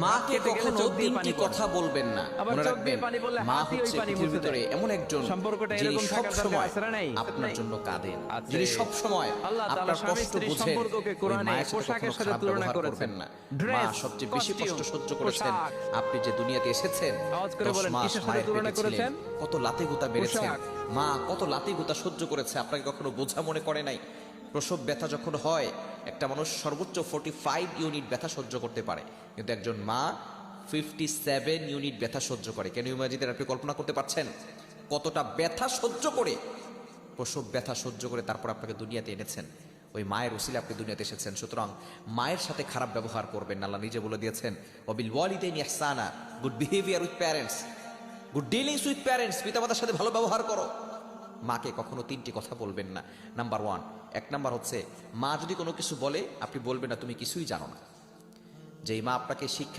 মাকে কখনো তিনটি কথা বলবেন না। মনে রাখবেন, মা হচ্ছে পৃথিবীর ভিতরে এমন একজন যিনি সব সময় আপনার জন্য কাঁদেন, যিনি সব সময় আপনার কষ্ট বুঝেন। ওই মায়ের সাথে কখনো খারাপ ব্যবহার করবেন না। মা সবচেয়ে বেশি কষ্ট সহ্য করেছেন। আপনি যে দুনিয়াতে এসেছেন 10 মাস মায়ের পেটে ছিলেন, কত লাথি গুতা মেরেছেন, মা কত লাথি গুতা সহ্য করেছে, আপনাকে কখনো বোঝা মনে করে নাই। প্রসব ব্যথা যখন হয়, একটা মানুষ সর্বোচ্চ 45 ইউনিট ব্যথা সহ্য করতে পারে, কিন্তু একজন মা 57 ইউনিট ব্যথা সহ্য করে। কেন ইমাজিনের, আপনি কল্পনা করতে পারছেন কতটা ব্যথা সহ্য করে, প্রসব ব্যথা সহ্য করে তারপর আপনাকে দুনিয়াতে এনেছেন। ওই মায়ের উসিলে আপনি দুনিয়াতে এসেছেন। সুতরাং মায়ের সাথে খারাপ ব্যবহার করবেন না। আল্লাহ নিজে বলে দিয়েছেন, ওয়াবিল ওয়ালিদাইনি ইহসানা, good behaviour with parents, good dealings with parents, পিতামাতার সাথে ভালো ব্যবহার করো। মাকে কখনো তিনটি কথা বলবেন না। নাম্বার 1, 1 নাম্বার হচ্ছে, মা যদি কোনো কিছু বলে আপনি বলবেন না তুমি কিছুই জানো না। যেই মা আপনাকে শিক্ষা